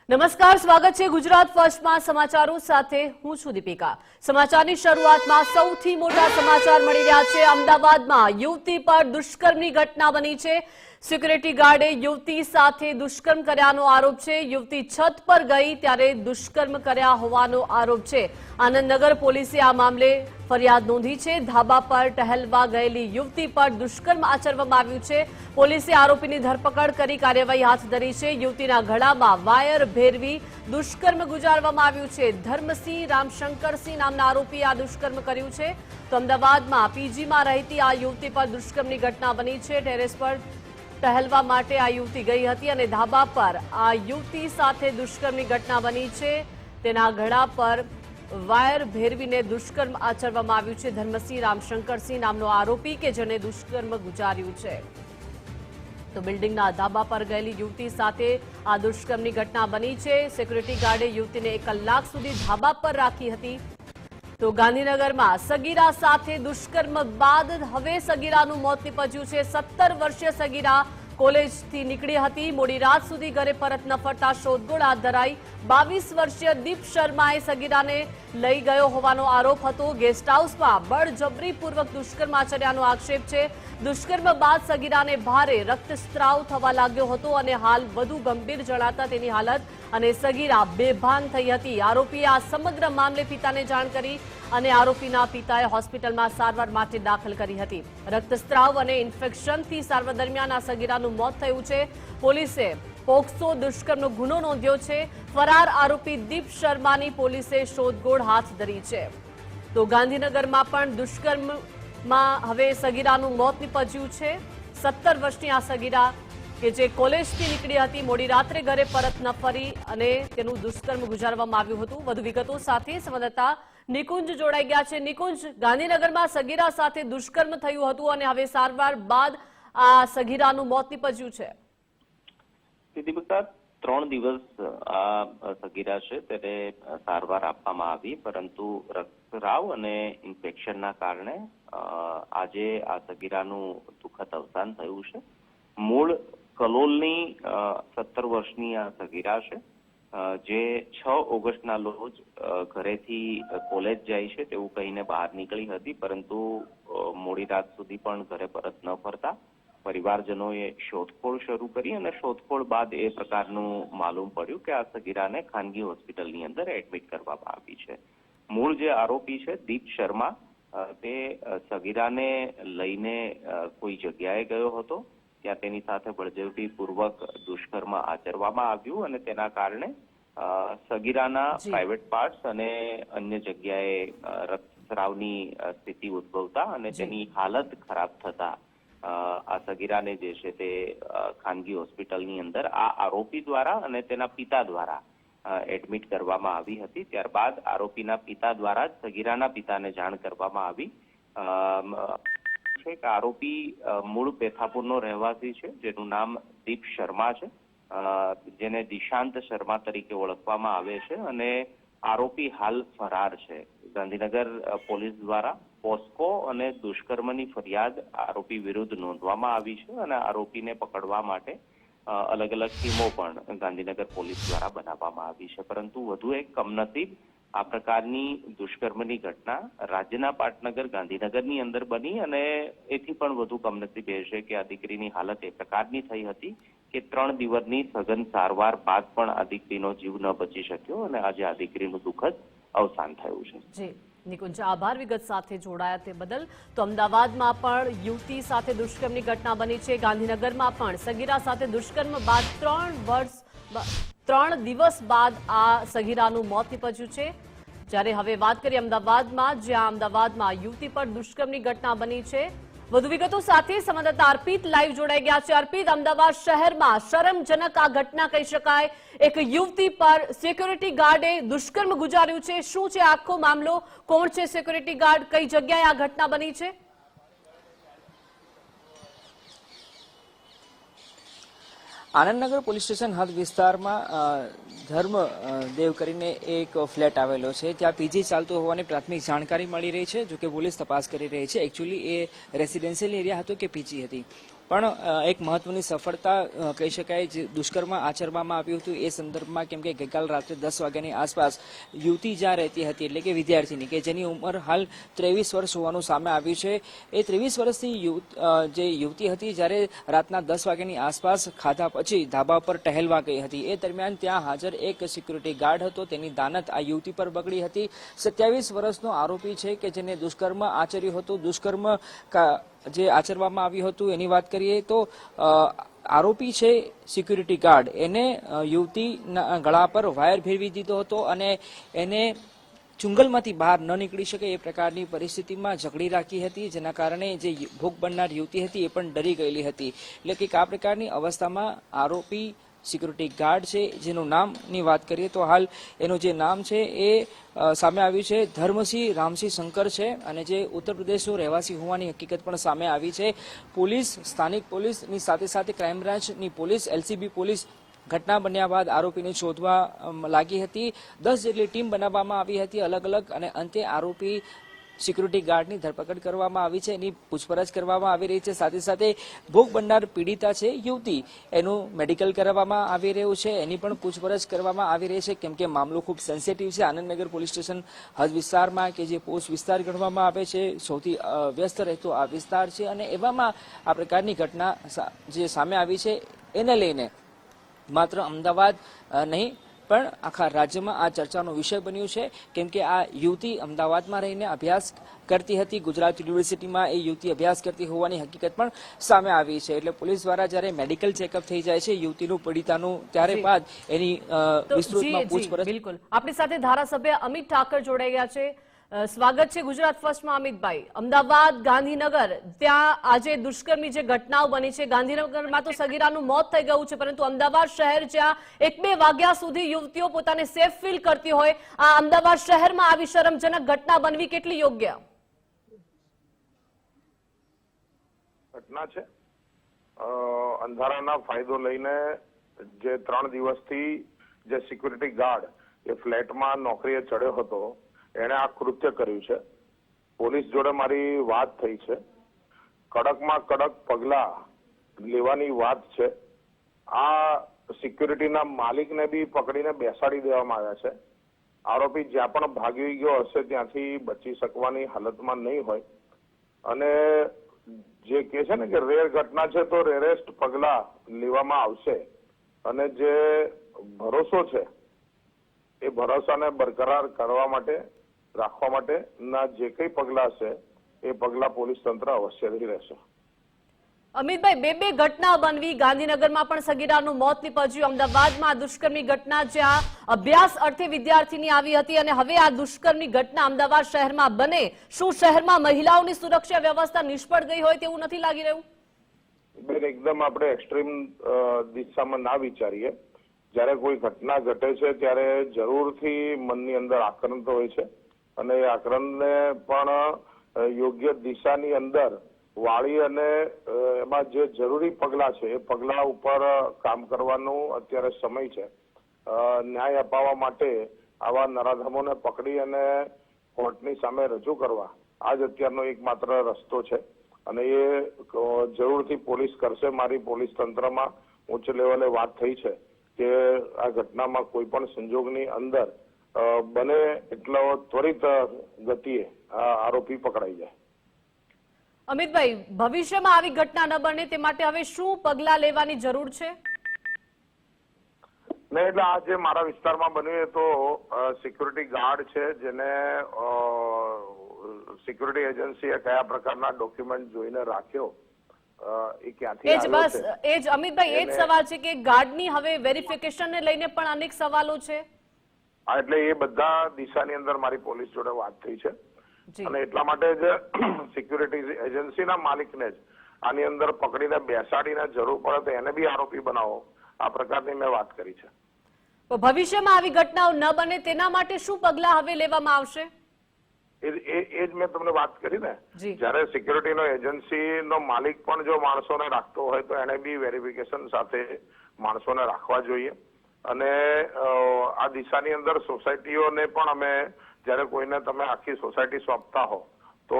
નમસ્કાર, સ્વાગત છે ગુજરાત ફર્સ્ટમાં સમાચારો સાથે હું છું દીપિકા। સમાચારની શરૂઆતમાં સૌથી મોટા સમાચાર મળી રહ્યા છે। અમદાવાદમાં યુવતી પર દુષ્કર્મની ઘટના બની છે। સિક્યુરિટી ગાર્ડે યુવતી સાથે દુષ્કર્મ કર્યાનો આરોપ છે। યુવતી છત પર ગઈ ત્યારે દુષ્કર્મ કર્યા હોવાનો આરોપ છે। આનંદનગર પોલીસે આ મામલે ફરિયાદ નોંધી છે। ધાબા પર ટહેલવા ગયેલી યુવતી પર દુષ્કર્મ આચરવામાં આવ્યું છે। પોલીસે આરોપીની ધરપકડ કરી કાર્યવાહી હાથ ધરી છે। યુવતીના ગળામાં વાયર ભેરવી દુષ્કર્મ ગુજારવામાં આવ્યું છે। ધર્મસિંહ રામશંકરસિંહ નામના આરોપીએ આ દુષ્કર્મ કર્યું છે। તો અમદાવાદમાં પીજીમાં રહેતી આ યુવતી પર દુષ્કર્મની ઘટના બની છે। ટેરેસ પર ટહેલવા માટે આ યુવતી ગઈ હતી અને ધાબા પર આ યુવતી સાથે દુષ્કર્મની ઘટના બની છે। તેના ગળા પર વાયર ભેરવીને દુષ્કર્મ આચરવામાં આવ્યું છે। ધર્મસિંહ રામશંકરસિંહ નામનો આરોપી કે જેને દુષ્કર્મ ગુજાર્યું છે। તો બિલ્ડિંગના ધાબા પર ગયેલી યુવતી સાથે આ દુષ્કર્મની ઘટના બની છે। સિક્યુરિટી ગાર્ડે યુવતીને 1 કલાક સુધી ધાબા પર રાખી હતી। તો ગાંધીનગરમાં સગીરા સાથે દુષ્કર્મ બાદ હવે સગીરાનું મોત નીપજ્યું છે। 17 વર્ષીય સગીરા કોલેજથી નીકળી હતી। મોડી રાત સુધી ઘરે પરત ન ફરતા શોધખોળ હાથ ધરાઈ। 22 વર્ષીય દીપ શર્માએ સગીરાને લઈ ગયો હોવાનો આરોપ હતો। ગેસ્ટ હાઉસમાં બળજબરીપૂર્વક દુષ્કર્મ આચર્યાનો આક્ષેપ છે। દુષ્કર્મ બાદ સગીરાને ભારે રક્તસ્રાવ થવા લાગ્યો હતો અને હાલ વધુ ગંભીર જણાતા તેની હાલત અને સગીરા બેભાન થઈ હતી। આરોપીએ આ સમગ્ર મામલે પિતાને જાણ કરી અને આરોપીના પિતાએ હોસ્પિટલમાં સારવાર માટે દાખલ કરી હતી। રક્તસ્રાવ અને ઇન્ફેક્શનથી સારવાર દરમિયાન આ સગીરાનું મોત થયું છે। પોલીસે પોક્સો દુષ્કર્મનો ગુનો નોંધ્યો છે। ફરાર આરોપી દીપ શર્માની પોલીસે શોધખોળ હાથ ધરી છે। તો ગાંધીનગરમાં પણ દુષ્કર્મમાં હવે સગીરાનું મોત નીપજ્યું છે। 17 વર્ષની આ સગીરા કે જે કોલેજથી નીકળી હતી, મોડી રાત્રે ઘરે પરત ન ફરી અને તેનું દુષ્કર્મ ગુજારવામાં આવ્યું હતું। વધુ વિગતો સાથે સંવાદદાતા નિકુંજ જોડાઈ ગયા છે। નિકુંજ, ગાંધીનગરમાં સગીરા સાથે દુષ્કર્મ થયું હતું અને હવે સારવાર બાદ આ સગીરાનું મોત નીપજ્યું છે। દીપિકા, 3 દિવસ આ સગીરા છે તેને સારવાર આપવામાં આવી, પરંતુ રક્તસ્રાવ અને ઇન્ફેક્શનના કારણે આજે આ સગીરાનું દુઃખદ અવસાન થયું છે। મૂળ કલોલની 17 વર્ષની આ સગીરા છે, જે 6 ઓગસ્ટના રોજ ઘરેથી કોલેજ જાય છે તેવું કહીને બહાર નીકળી હતી, પરંતુ મોડી રાત સુધી પણ ઘરે પરત ન ફરતા પરિવારજનોએ શોધખોળ શરૂ કરી અને શોધખોળ બાદ એ પ્રકારનું માલુમ પડ્યું કે આ સગીરાને ખાનગી હોસ્પિટલની અંદર એડમિટ કરવામાં આવી છે। મૂળ જે આરોપી છે દીપ શર્મા, તે સગીરાને લઈને કોઈ જગ્યાએ ગયો હતો, ત્યાં તેની સાથે બળજબરીપૂર્વક દુષ્કર્મ આચરવામાં આવ્યું અને તેના કારણે સગીરાના પ્રાઇવેટ પાર્ટ્સ અને અન્ય જગ્યાએ રક્તસ્રાવની સ્થિતિ ઉદ્ભવતા અને તેની હાલત ખરાબ થતા આ સગીરાને જે છે તે ખાનગી હોસ્પિટલની અંદર આ આરોપી દ્વારા અને તેના પિતા દ્વારા એડમિટ કરવામાં આવી હતી। ત્યારબાદ આરોપીના પિતા દ્વારા જ સગીરાના પિતાને જાણ કરવામાં આવી છે કે આરોપી મૂળ પેથાપુરનો રહેવાસી છે, જેનું નામ દીપ શર્મા છે, જેને દિશાંત શર્મા તરીકે ઓળખવામાં આવે છે અને આરોપી હાલ ફરાર છે। ગાંધીનગર પોલીસ દ્વારા પોસ્કો અને દુષ્કર્મની ફરિયાદ આરોપી વિરુદ્ધ નોંધવામાં આવી છે અને આરોપીને પકડવા માટે અલગ અલગ ટીમો પણ ગાંધીનગર પોલીસ દ્વારા બનાવવામાં આવી છે। પરંતુ વધુ એક કમનસીબ આ પ્રકારની દુષ્કર્મની ઘટના રાજ્યના પાટનગર ગાંધીનગરની અંદર બની અને એથી પણ વધુ કમનસીબ એ છે કે આ દીકરીની હાલત એ પ્રકારની થઈ હતી કે 3 દિવસની સઘન સારવાર બાદ પણ આ દીકરીનો જીવ ન બચી શક્યો અને આજે આ દીકરીનું દુઃખદ અવસાન થયું છે। જી નિકુંજ, આભાર વિગત સાથે જોડાયા તે બદલ। તો અમદાવાદમાં પણ યુવતી સાથે દુષ્કર્મની ઘટના બની છે। ગાંધીનગરમાં પણ સગીરા સાથે દુષ્કર્મ બાદ 3 દિવસ બાદ આ સગીરાનું મોત નીપજ્યું છે। જ્યારે હવે વાત કરીએ અમદાવાદમાં, જ્યાં અમદાવાદમાં યુવતી પર દુષ્કર્મની ઘટના બની છે। વધુ વિગતો સાથે સંવાદદાતા અર્પિત લાઈવ જોડાઈ ગયા છે। અર્પિત, અમદાવાદ શહેરમાં શરમજનક આ ઘટના કહી શકાય। એક યુવતી પર સિક્યુરિટી ગાર્ડે દુષ્કર્મ ગુજાર્યું છે। શું છે આખો મામલો? કોણ છે સિક્યુરિટી ગાર્ડ? કઈ જગ્યાએ આ ઘટના બની છે? આનંદનગર પોલીસ સ્ટેશન હદ વિસ્તારમાં ધર્મદેવ કરીને એક ફ્લેટ આવેલો છે, ત્યાં પીજી ચાલતું હોવાની પ્રાથમિક જાણકારી મળી રહી છે। જો કે પોલીસ તપાસ કરી રહી છે। એકચ્યુઅલી એ રેસિડેન્શિયલ એરિયા હતો કે પીજી હતી। પણ એક મહત્વની સફળતા કહી શકાય જે દુષ્કર્મ આચરવામાં આવ્યું હતું એ સંદર્ભમાં, કેમ કે ગઈકાલ રાત્રે 10 વાગ્યાની આસપાસ યુવતી જ્યાં રહેતી હતી, એટલે કે વિદ્યાર્થીની, કે જેની ઉંમર હાલ 23 વર્ષ હોવાનું સામે આવ્યું છે, એ 23 વર્ષની જે યુવતી હતી, જ્યારે રાતના 10 વાગ્યાની આસપાસ ખાધા પછી ધાબા પર ટહેલવા ગઈ હતી. એ દરમિયાન ત્યાં હાજર એક સિક્યુરિટી ગાર્ડ હતો, તેની દાનત આ યુવતી પર બગડી હતી. 27 વર્ષનો આરોપી છે કે જેને દુષ્કર્મ આચર્યું હતું. દુષ્કર્મ જે આચરવામાં આવ્યું હતું એની વાત કરીએ તો આરોપી છે સિક્યુરિટી ગાર્ડ, એને યુવતીના ગળા પર વાયર ભેરવી દીધો હતો અને એને ચુંગલમાંથી બહાર ન નીકળી શકે એ પ્રકારની પરિસ્થિતિમાં જકડી રાખી હતી, જેના કારણે જે ભોગ બનનાર યુવતી હતી એ પણ ડરી ગયેલી હતી. એટલે કે આ પ્રકારની અવસ્થામાં આરોપી સિક્યુરિટી ગાર્ડ છે, જેનું નામની વાત કરીએ તો હાલ એનું જે નામ છે એ સામે આવ્યું છે ધર્મસિંહ રામસિંહ શંકર છે, અને જે ઉત્તર પ્રદેશનો રહેવાસી હોવાની હકીકત પણ સામે આવી છે. પોલીસ, સ્થાનિક પોલીસની સાથે સાથે ક્રાઇમ બ્રાન્ચની પોલીસ, એલસીબી પોલીસ ઘટના બન્યા બાદ આરોપીને શોધવા લાગી હતી. 10 જેટલી ટીમ બનાવવામાં આવી હતી અલગ અલગ, અને અંતે આરોપી સિક્યુરિટી ગાર્ડની ધરપકડ કરવામાં આવી છે, એની પૂછપરછ કરવામાં આવી રહી છે. સાથે સાથે ભોગ બનનાર પીડિતા છે યુવતી, એનું મેડિકલ કરાવવામાં આવી રહ્યું છે, એની પણ પૂછપરછ કરવામાં આવી રહી છે, કેમ કે મામલો ખૂબ સેન્સિટિવ છે. આનંદનગર પોલીસ સ્ટેશન હદ વિસ્તારમાં, કે જે પોસ્ટ વિસ્તાર ગણવામાં આવે છે, સૌથી વ્યસ્ત રહેતો આ વિસ્તાર છે, અને એવામાં આ પ્રકારની ઘટના જે સામે આવી છે એને લઈને માત્ર અમદાવાદ નહીં પણ આખા રાજ્યમાં આ ચર્ચાનો વિષય બન્યું છે, કેમ કે આ યુવતી અમદાવાદમાં રહીને અભ્યાસ કરતી હતી. ગુજરાત યુનિવર્સિટીમાં એ યુવતી અભ્યાસ કરતી હોવાની હકીકત પણ સામે આવી છે. એટલે પોલીસ દ્વારા જ્યારે મેડિકલ ચેકઅપ થઈ જાય છે યુવતીનું, પીડિતાનું, ત્યારે બાદ એની વિસ્તૃતમાં પૂછપરછ. બિલકુલ, આપણી સાથે ધારાસભ્ય અમિત ઠાકર જોડાઈ ગયા છે. સ્વાગત છે ગુજરાત ફર્સ્ટમાં અમિતભાઈ. અમદાવાદ, ગાંધીનગર, ત્યાં આજે દુષ્કર્મની જે ઘટનાઓ બની છે, ગાંધીનગરમાં તો સગીરાનું મોત થઈ ગયું છે, પરંતુ અમદાવાદ શહેર જ્યાં 1-2 વાગ્યા સુધી યુવતીઓ પોતાને સેફ ફીલ કરતી હોય, આ અમદાવાદ શહેરમાં આવી શરમજનક ઘટના બનવી કેટલી યોગ્ય ઘટના છે? અંધારાના ફાયદો લઈને જે 3 દિવસથી જે સિક્યુરિટી ગાર્ડ એ ફ્લેટમાં નોકરીએ ચડ્યો હતો, એને આ કૃત્ય કર્યું છે. પોલીસ જોડે મારી વાત થઈ છે. કડકમાં કડક પગલા લેવાની વાત છે. આ સિક્યુરિટીના માલિકને બી પકડીને બેસાડી દેવામાં આવ્યા છે. આરોપી જ્યાં પણ ભાગી ગયો હશે ત્યાંથી બચી શકવાની હાલતમાં નહીં હોય, અને જે કે છે ને કે રેર ઘટના છે તો રેરેસ્ટ પગલા લેવામાં આવશે, અને જે ભરોસો છે એ ભરોસાને બરકરાર કરવા માટે, રાખવા માટે ના જે કઈ પગલા છે એ પગલા પોલીસ તંત્ર અવશ્યથી રહેશે. અમિતભાઈ, 2 ઘટના બનવી, ગાંધીનગરમાં પણ સગીરાનું મોત નીપજ્યું, અમદાવાદમાં દુષ્કર્મની ઘટના જ્યાં અભ્યાસ અર્થે વિદ્યાર્થીની આવી હતી, અને હવે આ દુષ્કર્મની ઘટના અમદાવાદ શહેરમાં બને, શું શહેરમાં મહિલાઓની સુરક્ષા વ્યવસ્થા નિષ્ફળ ગઈ હોય તેવું નથી લાગી રહ્યું? બેન, એકદમ આપણે એક્સ્ટ્રીમ દિશામાં ના વિચારીએ. જ્યારે કોઈ ઘટના ઘટે છે ત્યારે જરૂરથી મનની અંદર આક્રંત હોય છે, અને એ આક્રંતને પણ યોગ્ય દિશાની અંદર વાળી અને એમાં જે જરૂરી પગલા છે એ પગલા ઉપર કામ કરવાનું અત્યારે સમય છે. ન્યાય અપાવવા માટે આવા નરાધમોને પકડી અને કોર્ટની સામે રજૂ કરવા આ જ અત્યારનો એકમાત્ર રસ્તો છે, અને એ જરૂરથી પોલીસ કરશે. મારી પોલીસ તંત્રમાં ઉચ્ચ લેવલે વાત થઈ છે કે આ ઘટનામાં કોઈ પણ સંજોગની અંદર બને એટલો ત્વરિત ગતિએ આ આરોપી પકડાઈ જાય. અમિતભાઈ, ભવિષ્યમાં આવી ઘટના ન બને તે માટે હવે શું પગલાં લેવાની જરૂર છે? ને એટલે આ જે મારા વિસ્તારમાં બન્યું એ તો સિક્યુરિટી ગાર્ડ છે, જેને સિક્યુરિટી એજન્સીએ કયા પ્રકારના ડોક્યુમેન્ટ જોઈને રાખ્યો, એ ક્યાંથી આવ્યો છે? એ જ અમિતભાઈ, એ જ સવાલ છે કે ગાર્ડની હવે વેરિફિકેશનને લઈને પણ અનેક સવાલો છે. એટલે એ બધા દિશાની અંદર મારી પોલીસ જોડે વાત થઈ છે, અને એટલા માટે જ સિક્યુરિટી એજન્સીના માલિકને જ આની અંદર પકડીને બેસાડીને જરૂર પડે તો એને બી આરોપી બનાવો, આ પ્રકારની મેં વાત કરી છે. ભવિષ્યમાં આવી ઘટનાઓ ન બને તેના માટે શું પગલાં હવે લેવામાં આવશે? એ જ મેં તમને વાત કરી ને. જયારે સિક્યુરિટીનો એજન્સીનો માલિક પણ જો માણસોને રાખતો હોય તો એને બી વેરિફિકેશન સાથે માણસોને રાખવા જોઈએ, અને આ દિશાની અંદર સોસાયટીઓને પણ અમે, જયારે કોઈને તમે આખી સોસાયટી સોંપતા હો તો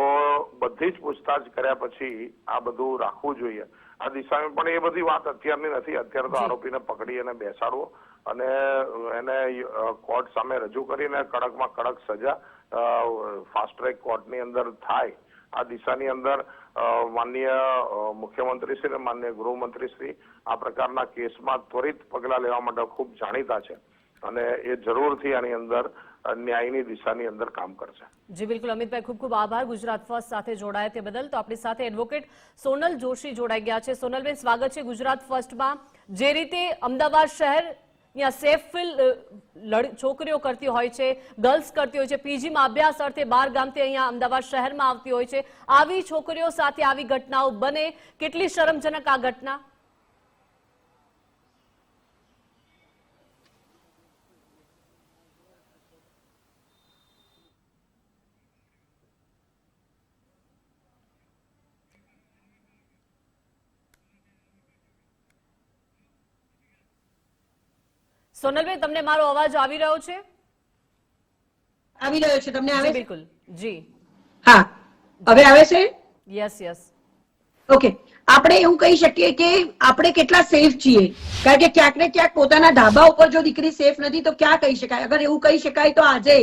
બધી જ પૂછતાછ કર્યા પછી આ બધું રાખવું જોઈએ. આ દિશામાં પણ એ બધી વાત અત્યારની નથી. અત્યારે તો આરોપીને પકડી અને બેસાડવો અને એને કોર્ટ સામે રજૂ કરીને કડકમાં કડક સજા ફાસ્ટ ટ્રેક કોર્ટની અંદર થાય આ દિશાની અંદર માનનીય મુખ્યમંત્રી શ્રી અને માનનીય ગૃહમંત્રી શ્રી આ પ્રકારના કેસમાં ત્વરિત પગલા લેવા માટે ખૂબ જાણીતા છે અને એ જરૂરથી આની અંદર ન્યાયની દિશાની અંદર કામ કરશે. જી બિલકુલ અમિતભાઈ, ખૂબ ખૂબ આભાર ગુજરાત ફર્સ્ટ સાથે જોડાયા તે બદલ. તો આપણી સાથે એડવોકેટ સોનલ જોશી જોડાઈ ગયા છે. સોનલબેન, સ્વાગત છે ગુજરાત ફર્સ્ટમાં. જે રીતે અમદાવાદ શહેર ત્યાં સેફ ફીલ છોકરીઓ કરતી હોય છે, ગર્લ્સ કરતી હોય છે, પીજીમાં અભ્યાસ અર્થે 12 ગામથી અહીંયા અમદાવાદ શહેરમાં આવતી હોય છે, આવી છોકરીઓ સાથે આવી ઘટનાઓ બને, કેટલી શરમજનક આ ઘટના? સોનલબેન, તમને મારો અવાજ આવી રહ્યો છે? આવી રહ્યો છે. તમને આવે છે? બિલકુલ જી. હા, હવે આવે છે? Yes yes. ઓકે, આપણે એવું કહી શકીએ કે આપણે કેટલા સેફ છીએ, કારણ કે ક્યાંક ને ક્યાંક પોતાના ધાબા ઉપર જો દીકરી સેફ નથી તો ક્યાં કહી શકાય? અગર એવું કહી શકાય તો આજે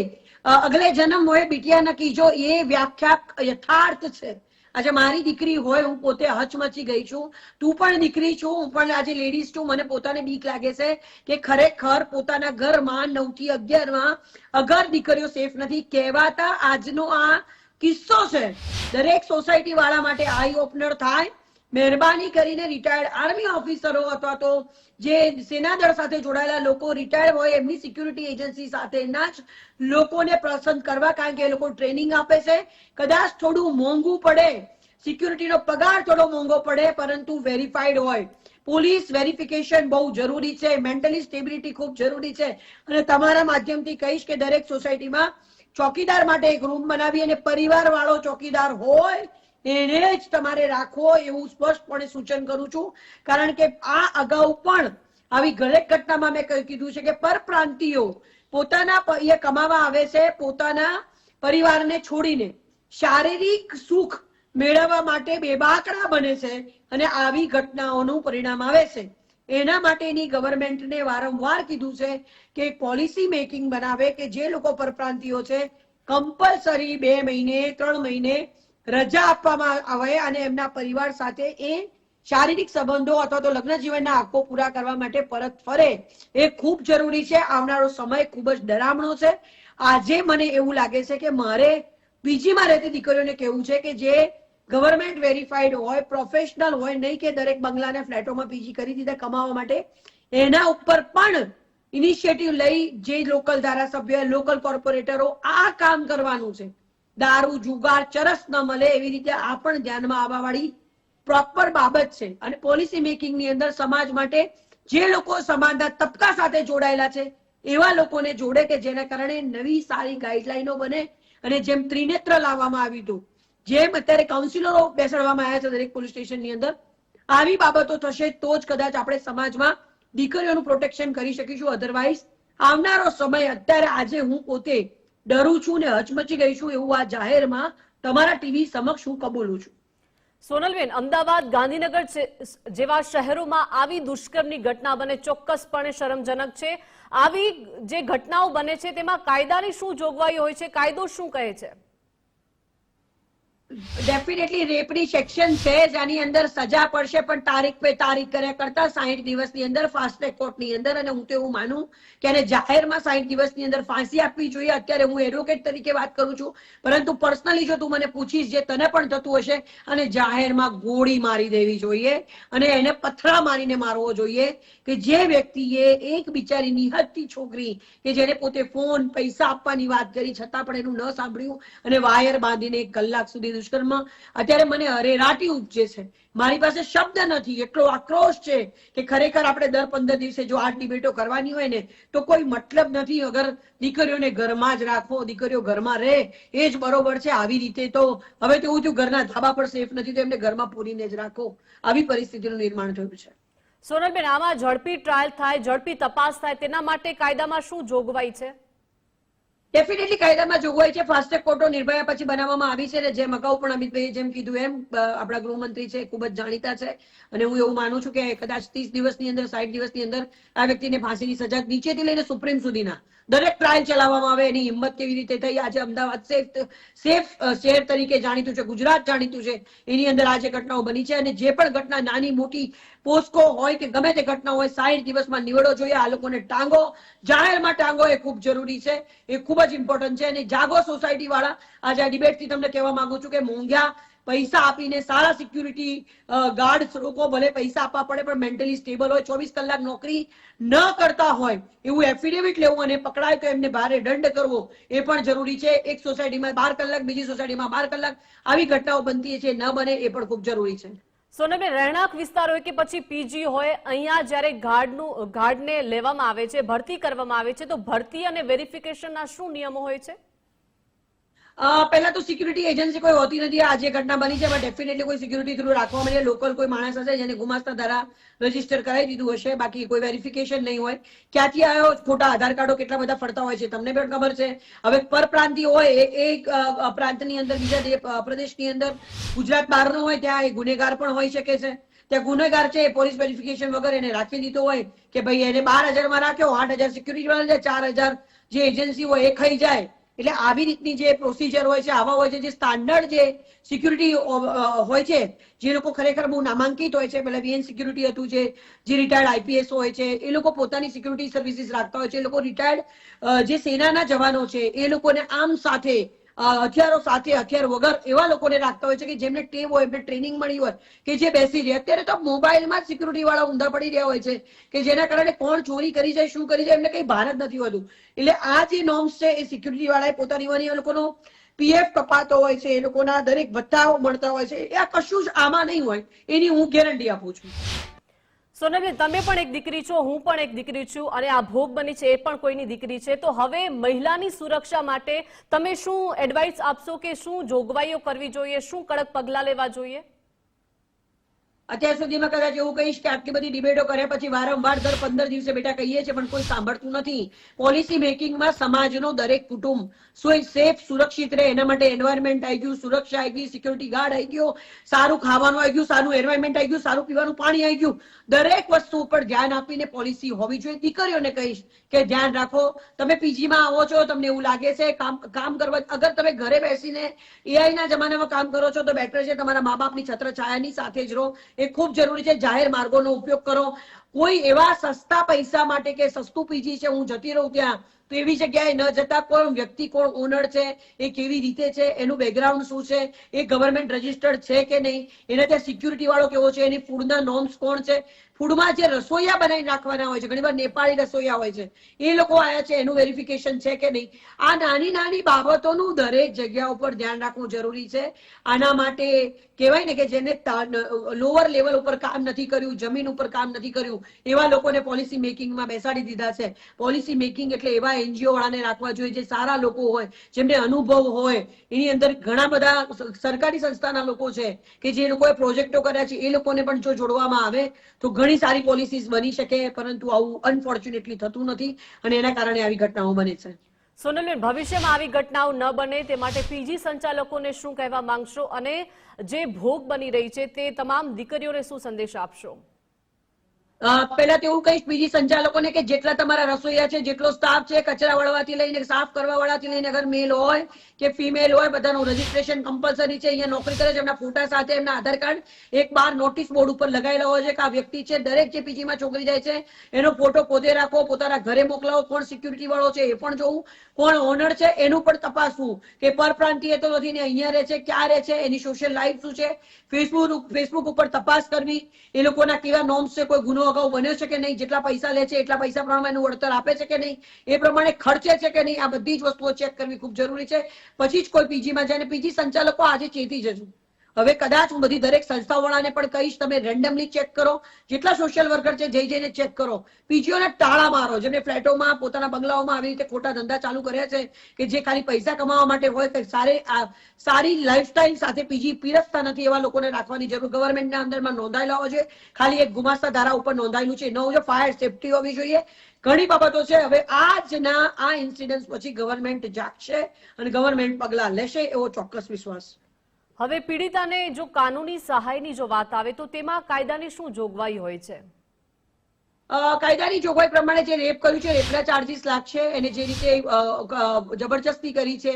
અગલે જન્મ હોય બિટિયા નકી, જો એ વ્યાખ્યા યથાર્થ છે. આજે મારી દીકરી હોય, હું પોતે હચમચી ગઈ છું, તું પણ દીકરી છું, હું પણ આજે લેડીઝ છું, મને પોતાને બીક લાગે છે કે ખરેખર પોતાના ઘરમાં 9 થી 11 માં અગર દીકરીઓ સેફ નથી કહેવાતા આજનો આ કિસ્સો છે. દરેક સોસાયટી વાળા માટે આઈ ઓપનર થાય. મહેરબાની કરીને રિટાયર્ડ આર્મી ઓફિસરો અથવા તો જે સેનાદળ સાથે જોડાયેલા લોકો રિટાયર્ડ હોય એમની સિક્યુરિટી એજન્સી સાથેના જ લોકોને પસંદ કરવા, કારણ કે એ લોકો ટ્રેનિંગ આપે છે. કદાચ થોડું મોંઘું પડે, સિક્યુરિટીનો પગાર થોડો મોંઘો પડે, પરંતુ વેરીફાઈડ હોય. પોલીસ વેરિફિકેશન બહુ જરૂરી છે. મેન્ટલી સ્ટેબિલિટી ખૂબ જરૂરી છે. અને તમારા માધ્યમથી કહીશ કે દરેક સોસાયટીમાં ચોકીદાર માટે એક રૂમ બનાવી અને પરિવાર વાળો ચોકીદાર હોય એને જ તમારે રાખવો, એવું સ્પષ્ટપણે સૂચન કરું છું. કારણ કે આ અગાઉ પણ આવી દરેક ઘટનામાં મેં કીધું છે કે પરપ્રાંતિયો પોતાના કમાવા આવે છે, પોતાના પરિવારને છોડીને શારીરિક સુખ મેળવવા માટે બેબાકડા બને છે અને આવી ઘટનાઓનું પરિણામ આવે છે. એના માટેની ગવર્મેન્ટને વારંવાર કીધું છે કે પોલિસી મેકિંગ બનાવે કે જે લોકો પરપ્રાંતિયો છે કમ્પલસરી 2 મહિને 3 મહિને રજા આપવામાં આવે અને એમના પરિવાર સાથે એ શારીરિક સંબંધો અથવા તો લગ્ન જીવનના હક્કો પૂરા કરવા માટે પરત ફરે. એ ખૂબ જરૂરી છે. આવનારો સમય ખૂબ જ ડરામણો છે. આજે મને એવું લાગે છે કે મારે પીજીમાં રહેતી દીકરીઓને કહેવું છે કે જે ગવર્મેન્ટ વેરીફાઈડ હોય, પ્રોફેશનલ હોય, નહીં કે દરેક બંગલાના ફ્લેટોમાં પીજી કરી દીધા કમાવા માટે, એના ઉપર પણ ઇનિશિયેટિવ લઈ જે લોકલ ધારાસભ્ય, લોકલ કોર્પોરેટરો આ કામ કરવાનું છે. દારૂ, જુગાર, ચરસ ન મળે એવી રીતે આ પણ ધ્યાનમાં આવવા વાળી પ્રોપર બાબત છે. અને પોલિસી મેકિંગ ની અંદર સમાજ માટે જે લોકો સમાજના તબકા સાથે જોડાયેલા છે એવા લોકોને જોડે કે જેના કારણે નવી સારી ગાઈડલાઈનો બને. અને જેમ ત્રિનેત્ર લાવવામાં આવ્યું હતું, જેમ અત્યારે કાઉન્સિલરો બેસાડવામાં આવ્યા છે દરેક પોલીસ સ્ટેશનની અંદર, આવી બાબતો થશે તો જ કદાચ આપણે સમાજમાં દીકરીઓનું પ્રોટેક્શન કરી શકીશું. અધરવાઇઝ આવનારો સમય, અત્યારે આજે હું પોતે ડરું છું ને હચમચી ગઈ છું એવું આ જાહેરમાં તમારા ટીવી સમક્ષ હું કબૂલું છું. સોનલબેન, અમદાવાદ, ગાંધીનગર જેવા શહેરોમાં આવી દુષ્કર્મની ઘટના બને ચોક્કસપણે શરમજનક છે. આવી જે ઘટનાઓ બને છે તેમાં કાયદાની શું જોગવાઈ હોય છે? કાયદો શું કહે છે? ડેફિનેટલી રેપની સેક્શન છે જેની અંદર સજા પડશે, પણ તારીખ પે તારીખ કર્યા કરતા 60 દિવસની અંદર ફાસ્ટ ટ્રેક કોર્ટની અંદર, અને હું તો એવું માનું કે એને જાહેરમાં 60 દિવસની અંદર ફાંસી આપવી જોઈએ. અત્યારે હું એડવોકેટ તરીકે વાત કરું છું, પરંતુ પર્સનલી જો તું મને પૂછીશ, જે તને પણ થતું હશે, અને જાહેરમાં ગોળી મારી દેવી જોઈએ અને એને પથરા મારીને મારવો જોઈએ કે જે વ્યક્તિએ એક બિચારી નિહત્તી છોકરી કે જેને પોતે ફોન, પૈસા આપવાની વાત કરી છતાં પણ એનું ન સાંભળ્યું અને વાયર બાંધીને 1 કલાક સુધી દુષ્કર્મ. અત્યારે મને અરેરાટી ઉપજે છે, મારી પાસે શબ્દ નથી, એટલો આક્રોશ છે કે ખરેખર આપણે દર 15 દિવસે જો આ ડિબેટો કરવાની હોય ને તો કોઈ મતલબ નથી. અગર દીકરીઓને ઘરમાં જ રાખવો, દીકરીઓ ઘરમાં રહે એ જ બરોબર છે. આવી રીતે તો હવે તો એવું થયું ઘરના ધાબા પર સેફ નથી તો એમને ઘરમાં પૂરીને જ રાખો, આવી પરિસ્થિતિનું નિર્માણ થયું છે. સોનલબેન, આમાં ઝડપી ટ્રાયલ થાય, ઝડપી તપાસ થાય, તેના માટે કાયદામાં શું જોગવાઈ છે? ડેફિનેટલી કાયદામાં જોગવાઈ છે. ફાસ્ટ્રેક કોર્ટો નિર્ભયા પછી બનાવવામાં આવી છે, જેમ અગાઉ પણ અમિતભાઈએ જેમ કીધું એમ આપણા ગૃહમંત્રી છે ખૂબ જ જાણીતા છે, અને હું એવું માનું છું કે કદાચ 30 દિવસની અંદર 60 દિવસની અંદર આ વ્યક્તિને ફાંસીની સજા નીચેથી લઈને સુપ્રીમ સુધીના દરેક ટ્રાયલ ચલાવવામાં આવે. એની હિંમત કેવી રીતે થઈ, આજે અમદાવાદ સેફ શહેર તરીકે જાણીતું છે, ગુજરાત જાણીતું છે, એની અંદર આજે ઘટનાઓ બની છે. અને જે પણ ઘટના નાની મોટી પોસ્કો હોય કે ગમે તે ઘટના હોય 60 દિવસમાં નિવડો જોઈએ. આ લોકોને ટાંગો, જાહેરમાં ટાંગો એ ખૂબ જરૂરી છે, એ ખૂબ જ ઇમ્પોર્ટન્ટ છે. અને જાગો સોસાયટી વાળા, આજે આ ડિબેટ થી તમને કહેવા માંગુ છું કે મોંઘ્યા પૈસા આપીને સારા સિક્યુરિટી ગાર્ડ લોકો ભલે પૈસા આપવા પડે પણ મેન્ટલી સ્ટેબલ હોય, 24 કલાક નોકરી ન કરતા હોય એવું એફિડેવિટ લેવું અને પકડાય તો એમને ભારે દંડ કરવો એ પણ જરૂરી છે. એક સોસાયટીમાં 12 કલાક, બીજી સોસાયટીમાં 12 કલાક આવી ઘટનાઓ બનતી છે, ન બને એ પણ ખૂબ જરૂરી છે. સોનલબેન, રહેણાંક વિસ્તાર હોય કે પછી પીજી હોય, અહીંયા જ્યારે ગાર્ડને લેવામાં આવે છે, ભરતી કરવામાં આવે છે, તો ભરતી અને વેરિફિકેશનના શું નિયમો હોય છે? પહેલા તો સિક્યુરિટી એજન્સી કોઈ હોતી નથી. આજે ઘટના બની છે, ડેફિનેટલી કોઈ સિક્યુરિટી થ્રુ રાખવામાં આવે, લોકલ કોઈ માણસ હશે જેને ગુમાસ્તા ધારા રજીસ્ટર કરાવી દીધું હશે, બાકી કોઈ વેરિફિકેશન નહીં હોય. ક્યાંથી આવ્યો, ખોટા આધાર કાર્ડો કેટલા બધા ફરતા હોય છે તમને પણ ખબર છે. હવે પરપ્રાંતિ હોય, એક પ્રાંતની અંદર બીજા પ્રદેશની અંદર ગુજરાત બહારનો હોય, ત્યાં એ ગુનેગાર પણ હોઈ શકે છે. ત્યાં ગુનેગાર છે, પોલીસ વેરિફિકેશન વગર એને રાખી દીધો હોય કે ભાઈ એને 12,000 માં રાખ્યો, 8,000 સિક્યુરિટી વાળા જાય, 4,000 જે એજન્સી હોય એ ખાઈ જાય. એટલે આવી રીતની જે પ્રોસિજર હોય છે, આવા હોય છે, જે સ્ટાન્ડર્ડ જે સિક્યુરિટી હોય છે, જે લોકો ખરેખર બહુ નામાંકિત હોય છે, પેલા વીએન સિક્યુરિટી હતું, જે રિટાયર્ડ આઈપીએસ હોય છે, એ લોકો પોતાની સિક્યુરિટી સર્વિસીસ રાખતા હોય છે. એ લોકો રિટાયર્ડ જે સેનાના જવાનો છે, એ લોકોને આમ સાથે હથિયારો સાથે, હથિયાર વગર એવા લોકોને રાખતા હોય છે કે જેમને ટેવ હોય, એમને ટ્રેનિંગ મળી હોય કે જે બેસી રહે. અત્યારે તો મોબાઈલમાં જ સિક્યુરિટી વાળા ઊંધા પડી રહ્યા હોય છે કે જેના કારણે કોણ ચોરી કરી જાય, શું કરી જાય, એમને કઈ ભાન જ નથી હોતું. એટલે આ જે નોર્મ્સ છે એ સિક્યુરિટી વાળાએ પોતાની વાની, એ લોકોનો પીએફ કપાતો હોય છે, એ લોકોના દરેક ભથ્થાઓ મળતા હોય છે, એ આ કશું જ આમાં નહીં હોય, એની હું ગેરંટી આપું છું. સોનલબેન, તમે પણ એક દીકરી છો, હું પણ એક દીકરી છું, અને આ ભોગ બની છે એ પણ કોઈની દીકરી છે. તો હવે મહિલાની સુરક્ષા માટે તમે શું એડવાઇસ આપશો કે શું જોગવાઈઓ કરવી જોઈએ, શું કડક પગલાં લેવા જોઈએ? અત્યાર સુધીમાં કદાચ એવું કહીશ કે આટલી બધી ડિબેટો કર્યા પછી વારંવાર દર 15 દિવસે બેટા કહીએ છીએ પણ કોઈ સાંભળતું નથી. પોલિસી મેકિંગમાં સમાજનો દરેક કુટુંબ સેફ સુરક્ષિત રહે એના માટે એન્વાયરમેન્ટ આવી ગયું, સુરક્ષા આવી ગઈ, સિક્યુરિટી ગાર્ડ આવી ગયો, સારું ખાવાનું આવી ગયું, સારું એન્વાયરમેન્ટ આવી ગયું, સારું પીવાનું પાણી આવી ગયું. દરેક વસ્તુ ઉપર ધ્યાન આપીને પોલિસી હોવી જોઈએ. દીકરીઓને કહીશ કે ધ્યાન રાખો. તમે પીજીમાં આવો છો, તમને એવું લાગે છે કામ કરવા, અગર તમે ઘરે બેસીને એઆઈ ના જમાનામાં કામ કરો છો તો બેટર છે. તમારા મા બાપની છત્રછાયાની સાથે જ રહો, એ ખૂબ જરૂરી છે. જાહેર માર્ગોનો ઉપયોગ કરો. કોઈ એવા સસ્તા પૈસા માટે કે સસ્તું પીજી છે હું જતી રહું ત્યાં, તો એવી જગ્યાએ ન જતા. કોણ વ્યક્તિ, કોણ ઓનર છે, એ કેવી રીતે છે, એનું બેકગ્રાઉન્ડ શું છે, એ ગવર્મેન્ટ રજીસ્ટર્ડ છે કે નહીં, એના ત્યાં સિક્યુરિટી વાળો કેવો છે, એની ફૂડના નોર્મ્સ કોણ છે, ફૂડમાં જે રસોઈયા બનાવી નાખવાના હોય છે, ઘણીવાર નેપાળી રસોઈયા હોય છે, એ લોકો આયા છે, એનું વેરિફિકેશન છે કે નહીં. આ નાની નાની બાબતોનું દરેક જગ્યા ઉપર ધ્યાન રાખવું જરૂરી છે. આના માટે કહેવાય ને કે જેને લોઅર લેવલ ઉપર કામ નથી કર્યું, જમીન ઉપર કામ નથી કર્યું, એવા લોકોને પોલિસી મેકિંગમાં બેસાડી દીધા છે. પોલિસી મેકિંગ એટલે એવા એનજીઓ વાળાને રાખવા જોઈએ જે સારા લોકો હોય, જેમને અનુભવ હોય. એની અંદર ઘણા બધા સરકારી સંસ્થાના લોકો છે કે જે લોકોએ પ્રોજેક્ટો કર્યા છે, એ લોકોને પણ જો જોડવામાં આવે તો ઘણી સારી પોલિસીઝ બની શકે. પરંતુ આવું અનફોર્ચ્યુનેટલી થતું નથી અને એના કારણે આવી ઘટનાઓ બને છે. સોનલબેન, ભવિષ્યમાં આવી ઘટનાઓ ન બને તે માટે પીજી સંચાલકોને શું કહેવા માંગશો, અને જે ભોગ બની રહી છે તે તમામ દીકરીઓને શું સંદેશ આપશો? પહેલા તો એવું કહીશ પીજી સંચાલકોને કે જેટલા તમારા રસોઈયા છે, જેટલો સ્ટાફ છે, કચરા વાળવાથી લઈને સાફ કરવા વાળાથી લઈને અગર મેલ હોય કે ફિમેલ હોય, બધાનું રજીસ્ટ્રેશન કમ્પલસરી છે. અહીંયા નોકરી કરે છે, એમના ફોટા સાથે એમના આધાર કાર્ડ એક બાર નોટિસ બોર્ડ ઉપર લગાવેલા હોય છે કે આ વ્યક્તિ છે. દરેક જે પીજીમાં છોકરી જાય છે એનો ફોટો પોતે રાખો, પોતાના ઘરે મોકલાવો. કોણ સિક્યુરિટી વાળો છે એ પણ જોવું, કોણ ઓનર છે એનું પણ તપાસવું કે પરપ્રાંતીય તો નથી ને અહીંયા રહે છે, ક્યાં રહે છે, એની સોશિયલ લાઈફ શું છે. ફેસબુક ઉપર તપાસ કરવી, એ લોકોના કેવા નોર્મ્સ છે, કોઈ ગુનો અગાઉ બન્યો છે કે નહીં, જેટલા પૈસા લે છે એટલા પૈસા પ્રમાણે એનું વળતર આપે છે કે નહીં, એ પ્રમાણે ખર્ચે છે કે નહીં, આ બધી જ વસ્તુઓ ચેક કરવી ખૂબ જરૂરી છે. પછી જ કોઈ પીજીમાં જાય. પીજી સંચાલકો આજે ચેતી જજો. હવે કદાચ હું બધી દરેક સંસ્થાઓવાળાને પણ કહીશ, તમે રેન્ડમલી ચેક કરો, જેટલા સોશિયલ વર્કર છે જઈને ચેક કરો. પીજીઓને તાળા મારો, જેમને ફ્લેટોમાં પોતાના બંગલાઓમાં આવી રીતે ખોટા ધંધા ચાલુ કર્યા છે કે જે ખાલી પૈસા કમાવા માટે હોય, કે સારી લાઈફસ્ટાઈલ સાથે પીજી પીરસતા નથી, એવા લોકોને રાખવાની જરૂર ગવર્મેન્ટના અંદરમાં નોંધાયેલા હોવા જોઈએ. ખાલી એક ગુમાસ્તા ધારા ઉપર નોંધાયેલું છે ન હોવું જોઈએ. ફાયર સેફટી હોવી જોઈએ. ઘણી બાબતો છે. હવે આ ઇન્સિડન્ટ પછી ગવર્મેન્ટ જાગશે અને ગવર્મેન્ટ પગલા લેશે એવો ચોક્કસ વિશ્વાસ. હવે પીડિતાને જો કાનૂની સહાયની જો વાત આવે તો તેમાં કાયદાની શું જોગવાઈ હોય છે? કાયદાની જોગવાઈ પ્રમાણે જે રેપ કર્યું છે, રેપના ચાર્જીસ લાગશે. એને જે રીતે જબરજસ્તી કરી છે,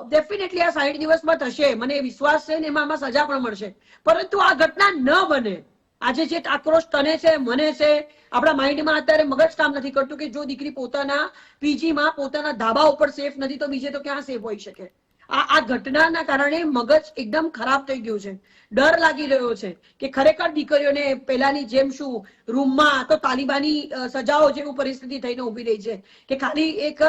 ડેફિનેટલી આ 60 દિવસમાં થશે. મને વિશ્વાસ છે ને એમાં સજા પણ મળશે. પરંતુ આ ઘટના ન બને. આજે જે આક્રોશ તને છે, મને છે, આપણા માઇન્ડમાં અત્યારે મગજ કામ નથી કરતું કે જો દીકરી પોતાના પીજીમાં પોતાના ધાબા ઉપર સેફ નથી તો બીજે તો ક્યાં સેફ હોઈ શકે. આ ઘટનાના કારણે મગજ એકદમ ખરાબ થઈ ગયું છે. ડર લાગી રહ્યો છે કે ખરેખર દીકરીઓને પહેલાની જેમ શું રૂમમાં તો તાલિબાની સજાઓ જેવું પરિસ્થિતિ થઈને ઉભી રહી છે કે ખાલી એક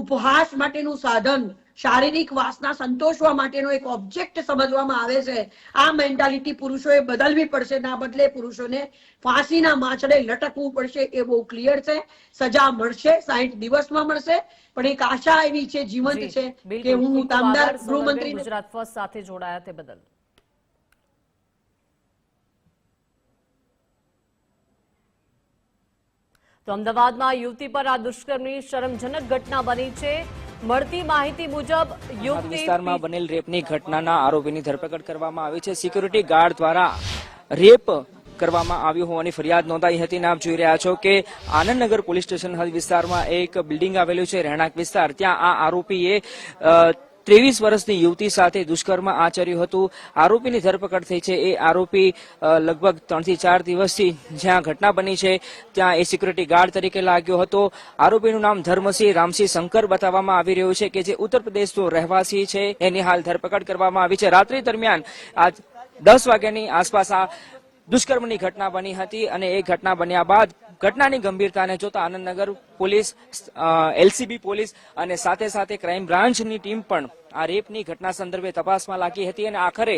ઉપહાસ માટેનું સાધન, શારીરિક વાસના સંતોષવા માટેનો એક ઓબ્જેક્ટ સમજવામાં આવે છે. આ મેન્ટાલિટી પુરુષોએ બદલવી પડશે. ના બદલે પુરુષોને ફાંસીના માછડે લટકવું પડશે. એ બહુ ક્લિયર છે. સજા મળશે, 60 દિવસમાં મળશે. પણ એક આશા એવી છે, જીવંત છે કે હું નામદાર ગૃહમંત્રી ગુજરાત ફર્સ્ટ સાથે જોડાયા તે બદલ. તો અમદાવાદમાં યુવતી પર આ દુષ્કર્મની શરમજનક ઘટના બની છે. મળતી માહિતી મુજબ યુવતી વિસ્તારમાં બનેલ રેપની ઘટનાના આરોપીની ધરપકડ કરવામાં આવી છે. સિક્યુરિટી ગાર્ડ દ્વારા રેપ કરવામાં આવ્યું હોવાની ફરિયાદ નોંધાઈ હતી. આપ જોઈ રહ્યા છો કે આનંદનગર પોલીસ સ્ટેશન હદ વિસ્તારમાં એક બિલ્ડિંગ આવેલું છે, રહેણાંક વિસ્તાર. ત્યાં આ આરોપીએ 23 વર્ષની યુવતી સાથે દુષ્કર્મ આચર્યું હતું. આરોપીની ધરપકડ થઈ છે. એ આરોપી લગભગ 3 થી 4 દિવસથી જ્યાં ઘટના બની છે ત્યાં એ સિક્યુરિટી ગાર્ડ તરીકે લાગ્યો હતો. આરોપીનું નામ ધર્મસિંહ રામસિંહ શંકર બતાવવામાં આવી રહ્યું છે કે જે ઉત્તર પ્રદેશનો રહેવાસી છે. એની હાલ ધરપકડ કરવામાં આવી છે. રાત્રિ દરમિયાન આજ 10 વાગ્યાની આસપાસ આ દુષ્કર્મની ઘટના બની હતી અને એ ઘટના બન્યા બાદ ઘટનાની ગંભીરતાને જોતા આનંદનગર પોલીસ, એલસીબી પોલીસ અને સાથે સાથે ક્રાઇમ બ્રાન્ચની ટીમ પણ આ રેપની ઘટના સંદર્ભે તપાસમાં લાગી હતી અને આખરે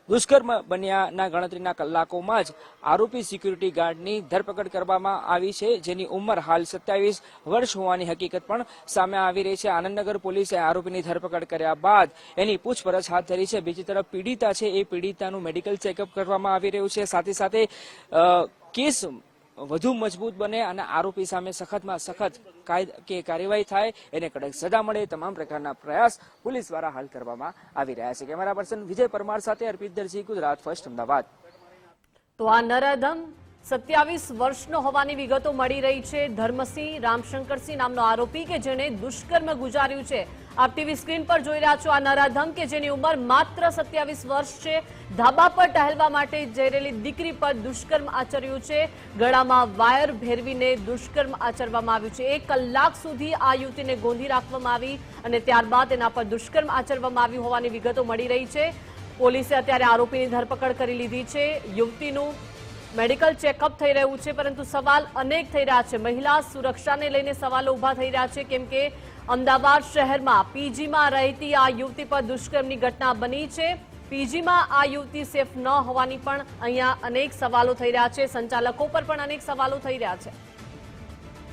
દુષ્કર્મ બન્યાના ગણતરીના કલાકોમાં જ આરોપી સિક્યુરિટી ગાર્ડની ધરપકડ કરવામાં આવી છે, જેની ઉંમર હાલ 27 વર્ષ હોવાની હકીકત પણ સામે આવી રહી છે. આનંદનગર પોલીસે આરોપીની ધરપકડ કર્યા બાદ એની પૂછપરછ હાથ ધરી છે. બીજી તરફ પીડિતા છે, એ પીડિતાનું મેડિકલ ચેકઅપ કરવામાં આવી રહ્યું છે. સાથે સાથે કેસ વધુ મજબૂત બને અને આરોપી સામે સખતમાં સખત કાર્યવાહી થાય, એને કડક સજા મળે, તમામ પ્રકારના પ્રયાસ પોલીસ દ્વારા હાલ કરવામાં આવી રહ્યા છે. કેમેરા પર્સન વિજય પરમાર સાથે અર્પિત દરજી, ગુજરાત ફર્સ્ટ, અમદાવાદ. તો આ નરાધમ 27 વર્ષનો હોવાની વિગતો મળી રહી છે. ધર્મસિંહ રામશંકરસિંહ નામનો આરોપી કે જેણે દુષ્કર્મ ગુજાર્યું છે. આપ ટીવી સ્ક્રીન પર જોઈ રહ્યા છો આ નરાધમ કે જેની ઉંમર માત્ર 27 વર્ષ છે. ધાબા પર ટહેલવા માટે જઈ રહેલી દીકરી પર દુષ્કર્મ આચર્યું છે. ગળામાં વાયર ભેરવીને દુષ્કર્મ આચરવામાં આવ્યું છે. 1 કલાક સુધી આ યુવતીને ગોંધી રાખવામાં આવી અને ત્યારબાદ એના પર દુષ્કર્મ આચરવામાં આવ્યું હોવાની વિગતો મળી રહી છે. પોલીસે અત્યારે આરોપીની ધરપકડ કરી લીધી છે. યુવતીનું મેડિકલ ચેકઅપ થઈ રહ્યું છે, પરંતુ સવાલ અનેક થઈ રહ્યા છે. મહિલા સુરક્ષાને લઈને સવાલો ઉભા થઈ રહ્યા છે, કેમ કે અમદાવાદ શહેરમાં પીજીમાં રહેતી આ યુવતી પર દુષ્કર્મની ઘટના બની છે. પીજીમાં આ યુવતી સેફ ન હોવાની પણ અહીંયા અનેક સવાલો થઈ રહ્યા છે. સંચાલકો પર પણ અનેક સવાલો થઈ રહ્યા છે.